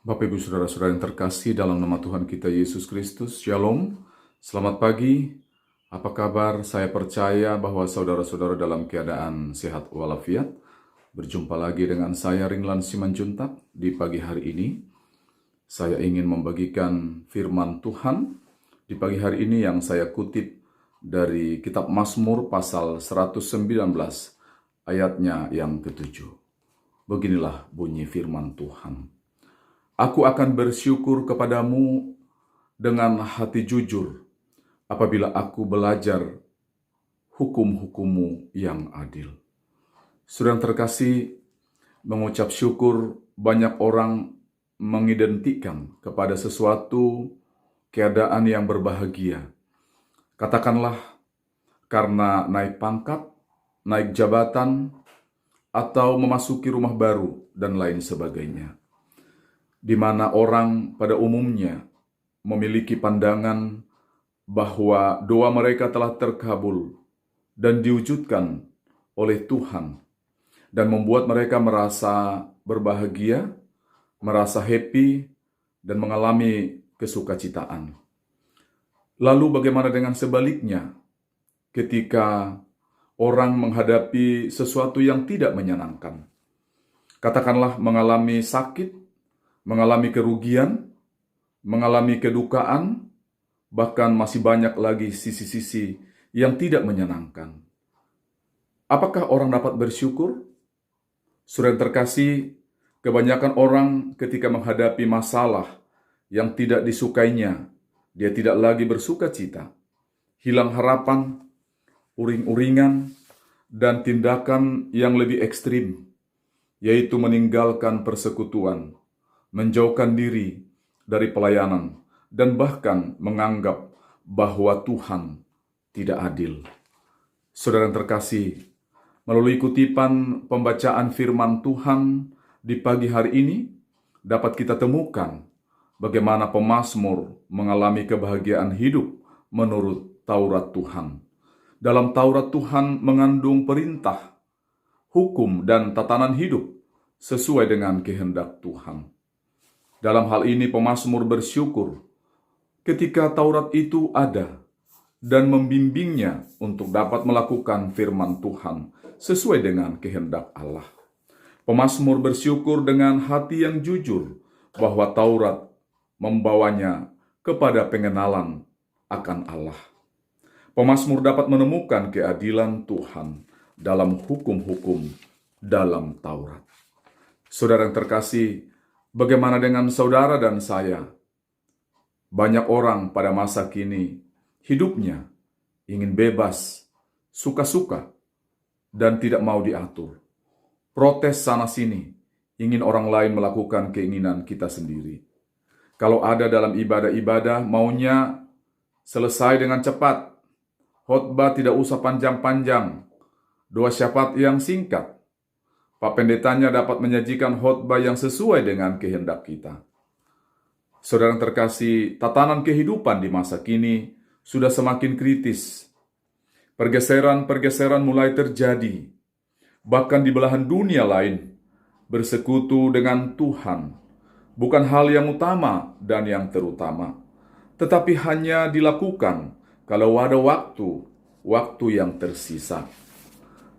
Bapak Ibu Saudara-saudara yang terkasih dalam nama Tuhan kita Yesus Kristus, Shalom, selamat pagi, apa kabar? Saya percaya bahwa saudara-saudara dalam keadaan sehat walafiat. Berjumpa lagi dengan saya Ringlan Simanjuntak di pagi hari ini. Saya ingin membagikan firman Tuhan di pagi hari ini yang saya kutip dari kitab Mazmur pasal 119 ayatnya yang ke-7. Beginilah bunyi firman Tuhan. Aku akan bersyukur kepadamu dengan hati jujur apabila aku belajar hukum-hukum-Mu yang adil. Saudara yang terkasih, mengucap syukur banyak orang mengidentikan kepada sesuatu keadaan yang berbahagia. Katakanlah karena naik pangkat, naik jabatan, atau memasuki rumah baru, dan lain sebagainya. Di mana orang pada umumnya memiliki pandangan bahwa doa mereka telah terkabul dan diwujudkan oleh Tuhan, dan membuat mereka merasa berbahagia, merasa happy, dan mengalami kesukacitaan. Lalu bagaimana dengan sebaliknya ketika orang menghadapi sesuatu yang tidak menyenangkan? Katakanlah mengalami sakit, mengalami kerugian, mengalami kedukaan, bahkan masih banyak lagi sisi-sisi yang tidak menyenangkan. Apakah orang dapat bersyukur? Saudara terkasih, kebanyakan orang ketika menghadapi masalah yang tidak disukainya, dia tidak lagi bersuka cita, hilang harapan, uring-uringan, dan tindakan yang lebih ekstrim, yaitu meninggalkan persekutuan, menjauhkan diri dari pelayanan, dan bahkan menganggap bahwa Tuhan tidak adil. Saudara yang terkasih, melalui kutipan pembacaan firman Tuhan di pagi hari ini, dapat kita temukan bagaimana pemazmur mengalami kebahagiaan hidup menurut Taurat Tuhan. Dalam Taurat Tuhan mengandung perintah, hukum, dan tatanan hidup sesuai dengan kehendak Tuhan. Dalam hal ini pemazmur bersyukur ketika Taurat itu ada dan membimbingnya untuk dapat melakukan firman Tuhan sesuai dengan kehendak Allah. Pemazmur bersyukur dengan hati yang jujur bahwa Taurat membawanya kepada pengenalan akan Allah. Pemazmur dapat menemukan keadilan Tuhan dalam hukum-hukum dalam Taurat. Saudara yang terkasih, bagaimana dengan saudara dan saya? Banyak orang pada masa kini hidupnya ingin bebas, suka-suka, dan tidak mau diatur. Protes sana-sini, ingin orang lain melakukan keinginan kita sendiri. Kalau ada dalam ibadah-ibadah, maunya selesai dengan cepat. Khotbah tidak usah panjang-panjang. Doa syafaat yang singkat. Pak Pendetanya dapat menyajikan khotbah yang sesuai dengan kehendak kita. Saudara yang terkasih, tatanan kehidupan di masa kini sudah semakin kritis. Pergeseran-pergeseran mulai terjadi. Bahkan di belahan dunia lain, bersekutu dengan Tuhan bukan hal yang utama dan yang terutama, tetapi hanya dilakukan kalau ada waktu yang tersisa.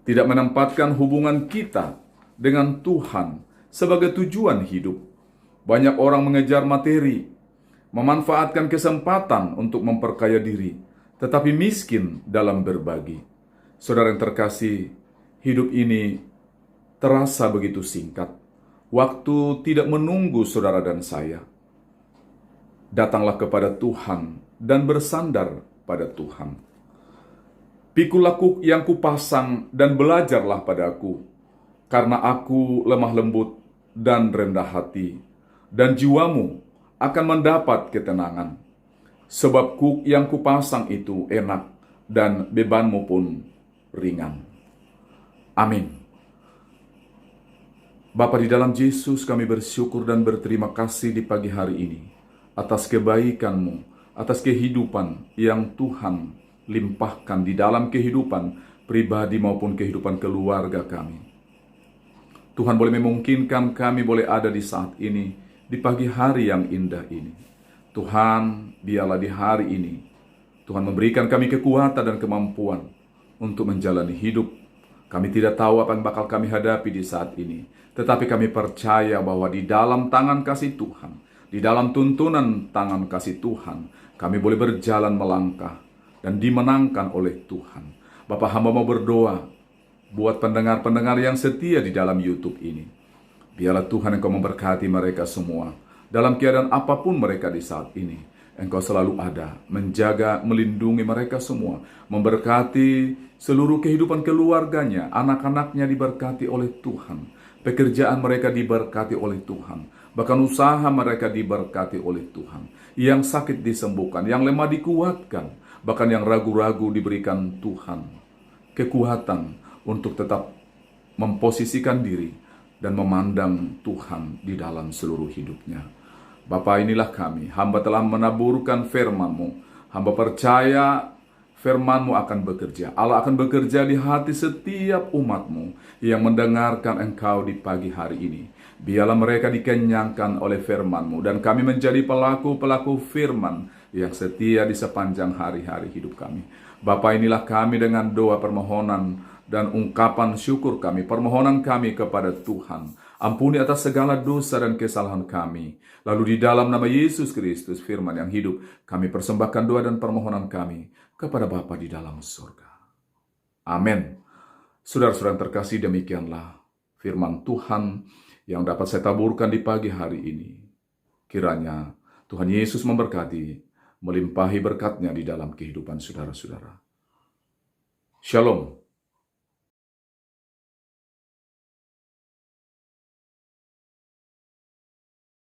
Tidak menempatkan hubungan kita dengan Tuhan sebagai tujuan hidup. Banyak orang mengejar materi, memanfaatkan kesempatan untuk memperkaya diri, tetapi miskin dalam berbagi. Saudara yang terkasih, hidup ini terasa begitu singkat. Waktu tidak menunggu saudara dan saya. Datanglah kepada Tuhan dan bersandar pada Tuhan. Pikulah yang kupasang dan belajarlah padaku, karena aku lemah lembut dan rendah hati, dan jiwamu akan mendapat ketenangan. Sebab kuk yang kupasang itu enak, dan bebanmu pun ringan. Amin. Bapa di dalam Yesus, kami bersyukur dan berterima kasih di pagi hari ini atas kebaikan-Mu, atas kehidupan yang Tuhan limpahkan di dalam kehidupan pribadi maupun kehidupan keluarga kami. Tuhan boleh memungkinkan kami boleh ada di saat ini di pagi hari yang indah ini. Tuhan, biarlah di hari ini Tuhan memberikan kami kekuatan dan kemampuan untuk menjalani hidup. Kami tidak tahu apa yang bakal kami hadapi di saat ini, tetapi kami percaya bahwa di dalam tangan kasih Tuhan, di dalam tuntunan tangan kasih Tuhan, kami boleh berjalan melangkah dan dimenangkan oleh Tuhan. Bapak, hamba mau berdoa buat pendengar-pendengar yang setia di dalam YouTube ini. Biarlah Tuhan Engkau memberkati mereka semua. Dalam keadaan apapun mereka di saat ini, Engkau selalu ada, menjaga, melindungi mereka semua, memberkati seluruh kehidupan keluarganya, anak-anaknya diberkati oleh Tuhan, pekerjaan mereka diberkati oleh Tuhan, bahkan usaha mereka diberkati oleh Tuhan, yang sakit disembuhkan, yang lemah dikuatkan, bahkan yang ragu-ragu diberikan Tuhan kekuatan untuk tetap memposisikan diri dan memandang Tuhan di dalam seluruh hidupnya. Bapa, inilah kami, hamba telah menaburkan firman-Mu. Hamba percaya firman-Mu akan bekerja. Allah akan bekerja di hati setiap umat-Mu yang mendengarkan Engkau di pagi hari ini. Biarlah mereka dikenyangkan oleh firman-Mu, dan kami menjadi pelaku-pelaku firman yang setia di sepanjang hari-hari hidup kami. Bapa, inilah kami dengan doa permohonan dan ungkapan syukur kami, permohonan kami kepada Tuhan. Ampuni atas segala dosa dan kesalahan kami. Lalu di dalam nama Yesus Kristus, firman yang hidup, kami persembahkan doa dan permohonan kami kepada Bapa di dalam surga. Amin. Saudara-saudara yang terkasih, demikianlah firman Tuhan yang dapat saya taburkan di pagi hari ini. Kiranya Tuhan Yesus memberkati, melimpahi berkat-Nya di dalam kehidupan saudara-saudara. Shalom.